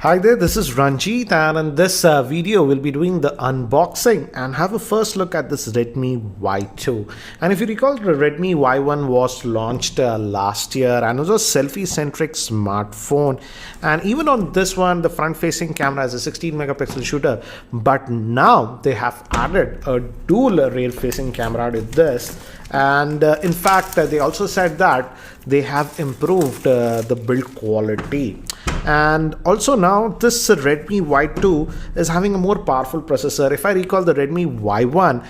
Hi there, this is Ranjit, and in this video we'll be doing the unboxing and have a first look at this Redmi Y2. And if you recall, the Redmi Y1 was launched last year and it was a selfie-centric smartphone. And even on this one, the front-facing camera is a 16 megapixel shooter, but now they have added a dual rear-facing camera to this. And in fact, they also said that they have improved the build quality. And also now this Redmi Y2 is having a more powerful processor. If I recall, the Redmi Y1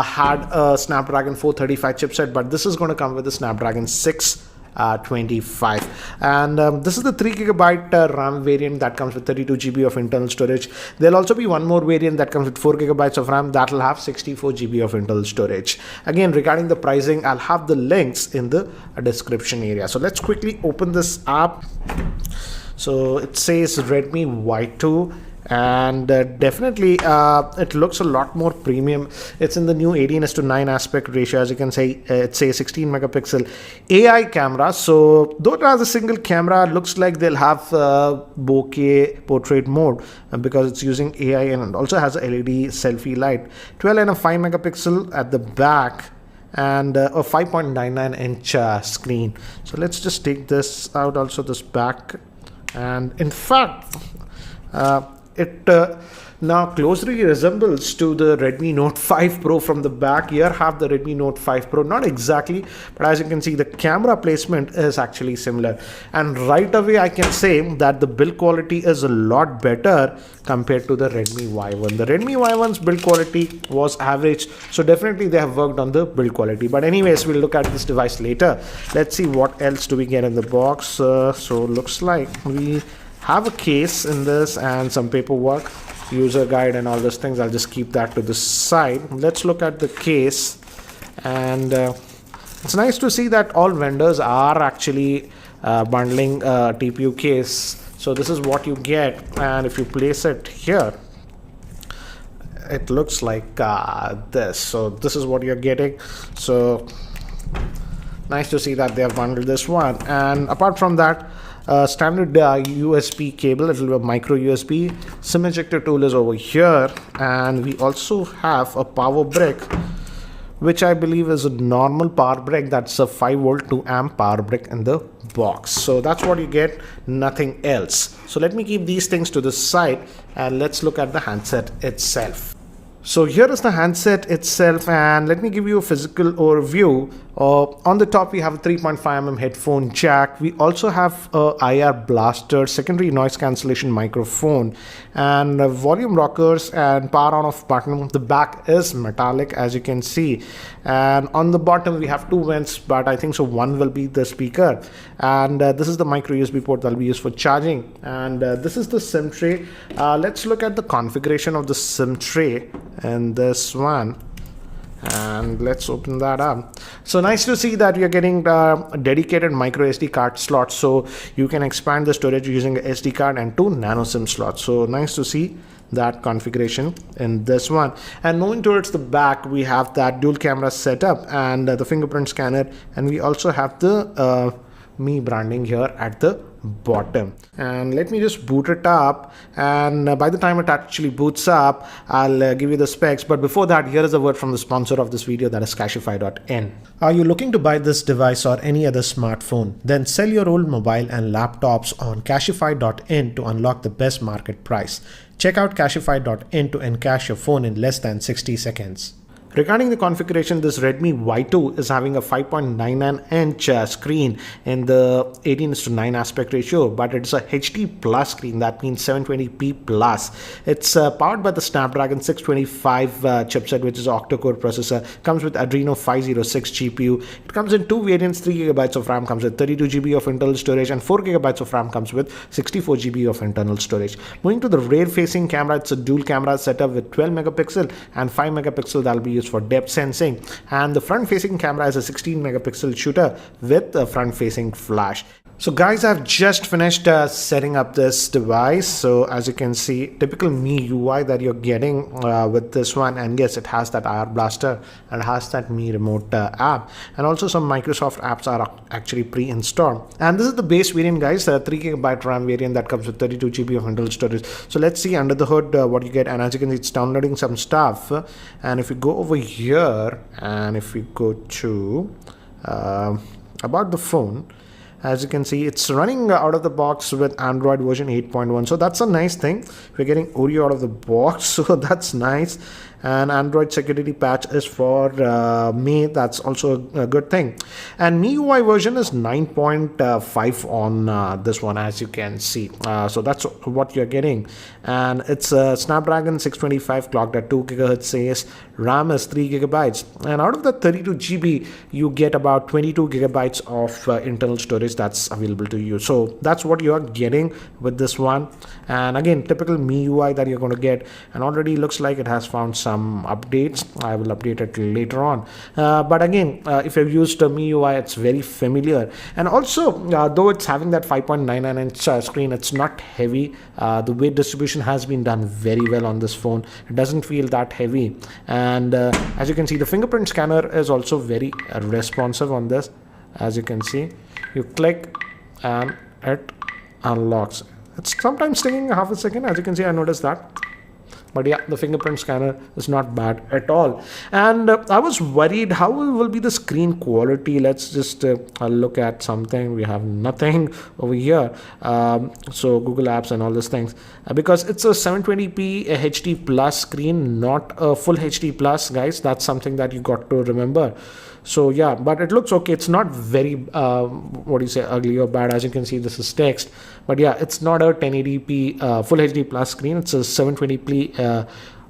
had a Snapdragon 435 chipset, but this is going to come with a Snapdragon 625, and this is the 3GB RAM variant that comes with 32GB of internal storage. There'll also be one more variant that comes with 4GB of RAM that will have 64GB of internal storage. Again, regarding the pricing, I'll have the links in the description area. So let's quickly open this up. So it says Redmi Y2, and definitely it looks a lot more premium. It's in the new 18:9 aspect ratio. As you can say, it's a 16 megapixel AI camera. So though it has a single camera, it looks like they'll have bokeh portrait mode because it's using AI, and also has a LED selfie light. 12 and a 5 megapixel at the back, and a 5.99 inch screen. So let's just take this out, also this back. And in fact, it now closely resembles to the Redmi Note 5 Pro from the back. Here have the Redmi Note 5 Pro, not exactly, but as you can see, the camera placement is actually similar. And right away I can say that the build quality is a lot better compared to the Redmi Y1. The Redmi Y1's build quality was average, so definitely they have worked on the build quality. But anyways, we'll look at this device later. Let's see what else do we get in the box. So looks like we have a case in this and some paperwork, user guide and all those things. I'll just keep that to the side. Let's look at the case. And it's nice to see that all vendors are actually bundling a TPU case. So this is what you get, and if you place it here, it looks like this. So this is what you're getting. So nice to see that they have bundled this one. And apart from that, standard USB cable, it will be a micro USB. SIM ejector tool is over here, and we also have a power brick, which I believe is a normal power brick. That's a 5-volt 2-amp power brick in the box. So that's what you get, nothing else. So let me keep these things to the side and let's look at the handset itself. So here is the handset itself, and let me give you a physical overview. On the top we have a 3.5mm headphone jack. We also have a IR blaster, secondary noise cancellation microphone, and volume rockers and power on off button. The back is metallic, as you can see, and on the bottom we have two vents, but I think so one will be the speaker, and this is the micro USB port that will be used for charging, and this is the SIM tray. Let's look at the configuration of the SIM tray and this one, and let's open that up. So nice to see that you're getting a dedicated micro SD card slot, so you can expand the storage using a SD card and two nano SIM slots. So nice to see that configuration in this one. And moving towards the back, we have that dual camera setup and the fingerprint scanner, and we also have the Mi branding here at the bottom. And let me just boot it up, and by the time it actually boots up, I'll give you the specs. But before that, here is a word from the sponsor of this video, that is Cashify.in. Are you looking to buy this device or any other smartphone? Then sell your old mobile and laptops on Cashify.in to unlock the best market price. Check out Cashify.in to encash your phone in less than 60 seconds. Regarding the configuration, this Redmi Y2 is having a 5.99 inch screen in the 18:9 aspect ratio, but it's a HD plus screen. That means 720p plus. It's powered by the Snapdragon 625 chipset, which is an octa-core processor. Comes with Adreno 506 GPU. It comes in two variants. 3GB of RAM comes with 32GB of internal storage, and 4GB of RAM comes with 64GB of internal storage. Moving to the rear-facing camera, it's a dual camera setup with 12 megapixel and 5 megapixel that will be used for depth sensing, and the front facing camera is a 16 megapixel shooter with a front facing flash. So guys, I've just finished setting up this device. So as you can see, typical Mi UI that you're getting with this one, and yes, it has that IR Blaster and has that Mi Remote app, and also some Microsoft apps are actually pre-installed. And this is the base variant, guys, 3GB RAM variant that comes with 32GB of internal storage. So let's see under the hood what you get, and as you can see, it's downloading some stuff. And if you go over here, and if we go to about the phone, as you can see, it's running out of the box with Android version 8.1. So that's a nice thing. We're getting Oreo out of the box, so that's nice. And Android security patch is for May. That's also a good thing. And MIUI version is 9.5 on this one, as you can see. So that's what you're getting. And it's a Snapdragon 625 clocked at 2 GHz. RAM is 3 GB. And out of the 32 GB, you get about 22 GB of internal storage that's available to you. So that's what you're getting with this one. And again, typical MIUI that you're going to get. And already looks like it has found some updates. I will update it later on. But again, if you've used MIUI, it's very familiar. And also, though it's having that 5.99-inch screen, it's not heavy. The weight distribution has been done very well on this phone. It doesn't feel that heavy. And as you can see, the fingerprint scanner is also very responsive on this. As you can see, you click and it unlocks. It's sometimes taking half a second. As you can see, I noticed that. But yeah, the fingerprint scanner is not bad at all. And I was worried how will be the screen quality. Let's just look at something. We have nothing over here. So Google Apps and all these things. Because it's a 720p HD plus screen, not a full HD plus, guys. That's something that you got to remember. So yeah, but it looks okay. It's not very what do you say, ugly or bad. As you can see, this is text, but yeah, it's not a 1080p full HD plus screen. It's a 720p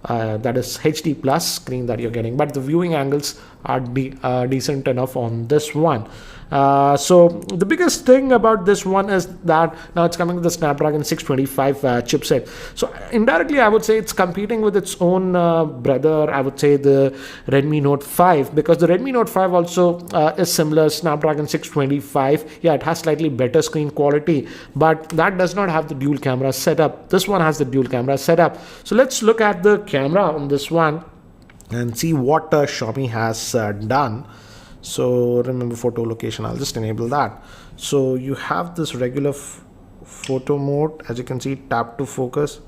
that is HD plus screen that you're getting, but the viewing angles are decent enough on this one. So the biggest thing about this one is that now it's coming with the Snapdragon 625 chipset. So indirectly, I would say it's competing with its own brother. I would say the Redmi Note 5, because the Redmi Note 5 also is similar, Snapdragon 625. Yeah, it has slightly better screen quality, but that does not have the dual camera setup. This one has the dual camera setup. So let's look at the camera on this one and see what Xiaomi has done. So remember photo location, I'll just enable that. So you have this regular photo mode. As you can see, tap to focus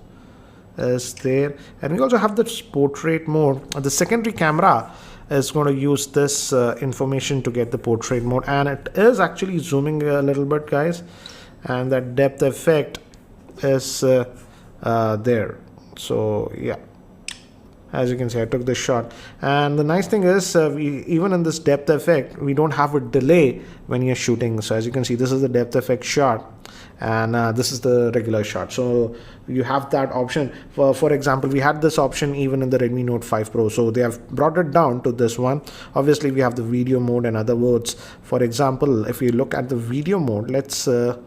is there, and we also have this portrait mode. The secondary camera is going to use this information to get the portrait mode, and it is actually zooming a little bit, guys, and that depth effect is there. So yeah, as you can see, I took this shot, and the nice thing is even in this depth effect, we don't have a delay when you're shooting. So as you can see, this is the depth effect shot, and this is the regular shot. So you have that option. For example, we had this option even in the Redmi Note 5 Pro, so they have brought it down to this one. Obviously, we have the video mode and other modes. For example, if you look at the video mode, let's go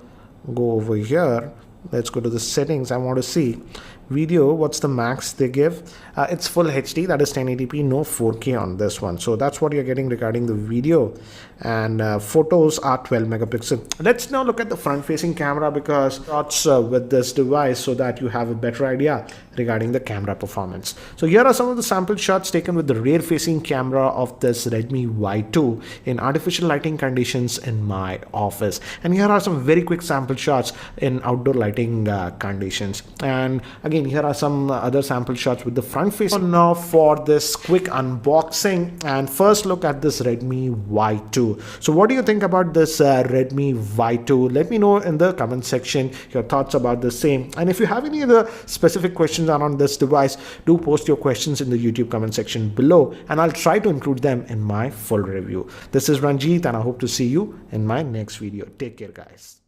over here. Let's go to the settings. I want to see video, what's the max they give. It's full HD, that is 1080p, no 4K on this one. So that's what you're getting regarding the video. And photos are 12 megapixel. Let's now look at the front facing camera, because shots with this device, so that you have a better idea regarding the camera performance. So here are some of the sample shots taken with the rear facing camera of this Redmi Y2 in artificial lighting conditions in my office. And here are some very quick sample shots in outdoor lighting conditions. And again, here are some other sample shots with the front face. So now for this quick unboxing, and first look at this Redmi Y2. So what do you think about this Redmi Y2? Let me know in the comment section your thoughts about the same. And if you have any other specific questions around this device, do post your questions in the YouTube comment section below, and I'll try to include them in my full review. This is Ranjit, and I hope to see you in my next video. Take care, guys.